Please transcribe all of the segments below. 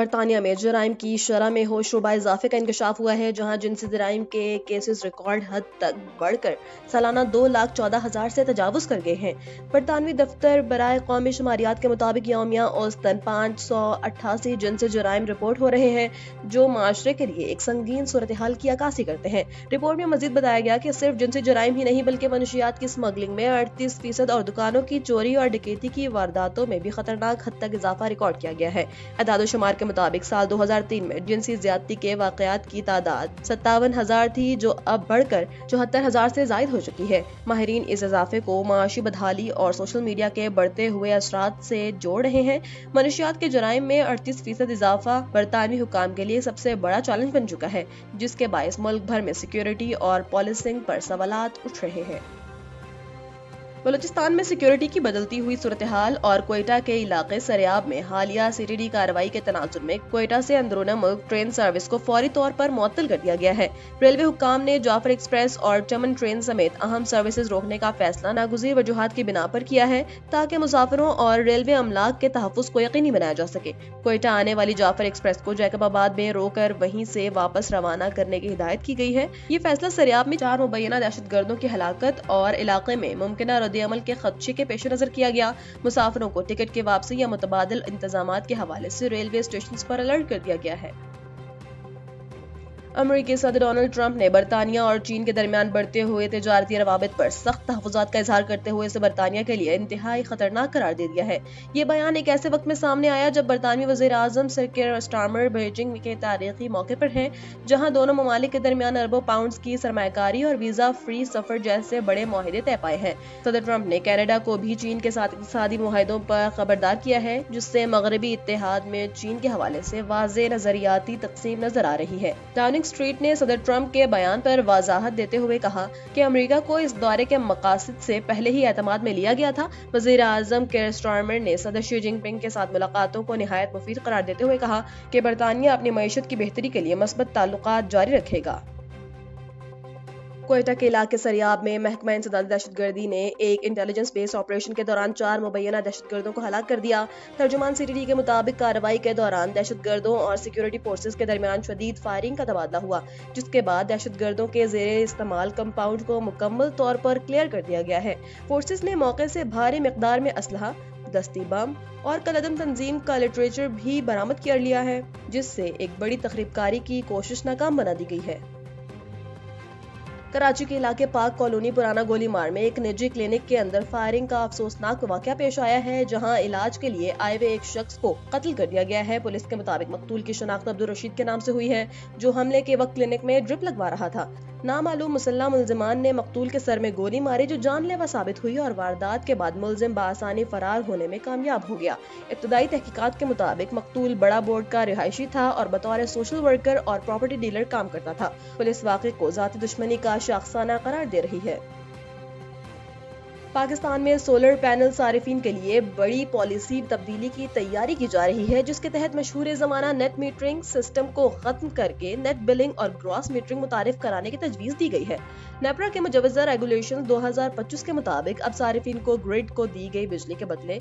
برطانیہ میں جرائم کی شرح میں ہوشربا اضافے کا انکشاف ہوا ہے، جہاں جنسی جرائم کے کیسز ریکارڈ حد تک بڑھ کر سالانہ 2,14,000 سے تجاوز کر گئے ہیں۔ برطانوی دفتر برائے قومی شماریات کے مطابق یومیہ اوسطاً 588 جنسی جرائم رپورٹ ہو رہے ہیں، جو معاشرے کے لیے ایک سنگین صورتحال کی عکاسی کرتے ہیں۔ رپورٹ میں مزید بتایا گیا کہ صرف جنسی جرائم ہی نہیں بلکہ منشیات کی اسمگلنگ میں 38% اور دکانوں کی چوری اور ڈکیتی کی وارداتوں میں بھی خطرناک حد تک اضافہ ریکارڈ کیا گیا ہے۔ اعداد و شمار کے مطابق سال 2003 میں جنسی زیادتی کے واقعات کی تعداد 57,000 تھی، جو اب بڑھ کر 74,000 سے زائد ہو چکی ہے۔ ماہرین اس اضافے کو معاشی بدحالی اور سوشل میڈیا کے بڑھتے ہوئے اثرات سے جوڑ رہے ہیں۔ منشیات کے جرائم میں 38% اضافہ برطانوی حکام کے لیے سب سے بڑا چیلنج بن چکا ہے، جس کے باعث ملک بھر میں سیکیورٹی اور پولیسنگ پر سوالات اٹھ رہے ہیں۔ بلوچستان میں سیکیورٹی کی بدلتی ہوئی صورتحال اور کوئٹہ کے علاقے سریاب میں حالیہ CTD کارروائی کے تناظر میں کوئٹہ سے اندرون ملک ٹرین سروس کو فوری طور پر معطل کر دیا گیا ہے۔ ریلوے حکام نے جعفر ایکسپریس اور چمن ٹرین سمیت اہم سروسز روکنے کا فیصلہ ناگزیر وجوہات کی بنا پر کیا ہے، تاکہ مسافروں اور ریلوے املاک کے تحفظ کو یقینی بنایا جا سکے۔ کوئٹہ آنے والی جعفر ایکسپریس کو جیکب آباد میں روک کر وہیں سے واپس روانہ کرنے کی ہدایت کی گئی ہے۔ یہ فیصلہ سریاب میں 4 مبینہ دہشت گردوں کی ہلاکت اور علاقے میں ممکنہ رد عمل کے خدشے کے پیش نظر کیا گیا۔ مسافروں کو ٹکٹ کی واپسی یا متبادل انتظامات کے حوالے سے ریلوے اسٹیشنز پر الرٹ کر دیا گیا ہے۔ امریکی صدر ڈونلڈ ٹرمپ نے برطانیہ اور چین کے درمیان بڑھتے ہوئے تجارتی روابط پر سخت تحفظات کا اظہار کرتے ہوئے اسے برطانیہ کے لیے انتہائی خطرناک قرار دے دیا ہے۔ یہ بیان ایک ایسے وقت میں سامنے آیا جب برطانوی وزیر اعظم سر کیئر سٹارمر بیجنگ کے تاریخی موقع پر ہیں، جہاں دونوں ممالک کے درمیان اربوں پاؤنڈز کی سرمایہ کاری اور ویزا فری سفر جیسے بڑے معاہدے طے پائے ہیں۔ صدر ٹرمپ نے کینیڈا کو بھی چین کے ساتھ اقتصادی معاہدوں پر خبردار کیا ہے، جس سے مغربی اتحاد میں چین کے حوالے سے واضح نظریاتی تقسیم نظر آ رہی ہے۔ ڈاؤننگ اسٹریٹ نے صدر ٹرمپ کے بیان پر وضاحت دیتے ہوئے کہا کہ امریکہ کو اس دورے کے مقاصد سے پہلے ہی اعتماد میں لیا گیا تھا۔ وزیر اعظم کیئر سٹارمر نے صدر شی جن پنگ کے ساتھ ملاقاتوں کو نہایت مفید قرار دیتے ہوئے کہا کہ برطانیہ اپنی معیشت کی بہتری کے لیے مثبت تعلقات جاری رکھے گا۔ کوئٹہ کے علاقے سریاب میں محکمہ انسداد دہشت گردی نے ایک انٹیلیجنس بیس آپریشن کے دوران 4 مبینہ دہشت گردوں کو ہلاک کر دیا۔ ترجمان CTD کے مطابق کارروائی کے دوران دہشت گردوں اور سیکیورٹی فورسز کے درمیان شدید فائرنگ کا تبادلہ ہوا، جس کے بعد دہشت گردوں کے زیر استعمال کمپاؤنڈ کو مکمل طور پر کلیئر کر دیا گیا ہے۔ فورسز نے موقع سے بھاری مقدار میں اسلحہ، دستی بم اور کالعدم تنظیم کا لٹریچر بھی برآمد کر لیا ہے، جس سے ایک بڑی تخریب کاری کی کوشش ناکام بنا دی گئی ہے۔ کراچی کے علاقے پاک کالونی پرانا گولی مار میں ایک نجی کلینک کے اندر فائرنگ کا افسوسناک واقعہ پیش آیا ہے، جہاں علاج کے لیے آئے ہوئے ایک شخص کو قتل کر دیا گیا ہے۔ پولیس کے مطابق مقتول کی شناخت عبدالرشید کے نام سے ہوئی ہے، جو حملے کے وقت کلینک میں ڈرپ لگوا رہا تھا۔ نامعلوم مسلح ملزمان نے مقتول کے سر میں گولی ماری، جو جان لیوا ثابت ہوئی، اور واردات کے بعد ملزم بآسانی فرار ہونے میں کامیاب ہو گیا۔ ابتدائی تحقیقات کے مطابق مقتول بڑا بورڈ کا رہائشی تھا اور بطور سوشل ورکر اور پراپرٹی ڈیلر کام کرتا تھا۔ پولیس واقعے کو ذاتی دشمنی کا شاخسانہ قرار دے رہی ہے۔ پاکستان میں سولر پینل صارفین کے لیے بڑی پالیسی تبدیلی کی تیاری کی جا رہی ہے، جس کے تحت مشہور زمانہ نیٹ میٹرنگ سسٹم کو ختم کر کے نیٹ بلنگ اور گراس میٹرنگ متعارف کرانے کی تجویز دی گئی ہے۔ نیپرا کے مجوزہ ریگولیشن 2025 کے مطابق اب صارفین کو گرڈ کو دی گئی بجلی کے بدلے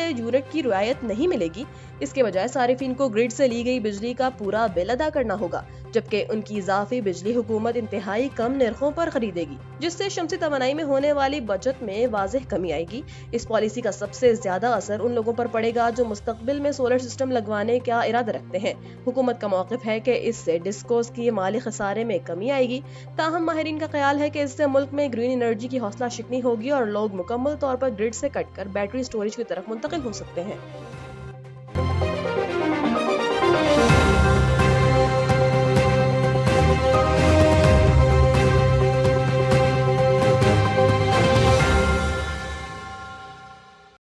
یونٹ کی رعایت نہیں ملے گی۔ اس کے بجائے صارفین کو گرڈ سے لی گئی بجلی کا پورا بل ادا کرنا ہوگا، جبکہ ان کی اضافی بجلی حکومت انتہائی کم نرخوں پر خریدے گی، جس سے شمسی توانائی میں ہونے والی بچت میں واضح کمی آئے گی۔ اس پالیسی کا سب سے زیادہ اثر ان لوگوں پر پڑے گا جو مستقبل میں سولر سسٹم لگوانے کا ارادہ رکھتے ہیں۔ حکومت کا موقف ہے کہ اس سے ڈسکوز کی مالی خسارے میں کمی آئے گی، تاہم ماہرین کا خیال ہے کہ اس سے ملک میں گرین انرجی کی حوصلہ شکنی ہوگی اور لوگ مکمل طور پر گرڈ سے کٹ کر بیٹری سٹوریج کی طرف منتقل ہو سکتے ہیں۔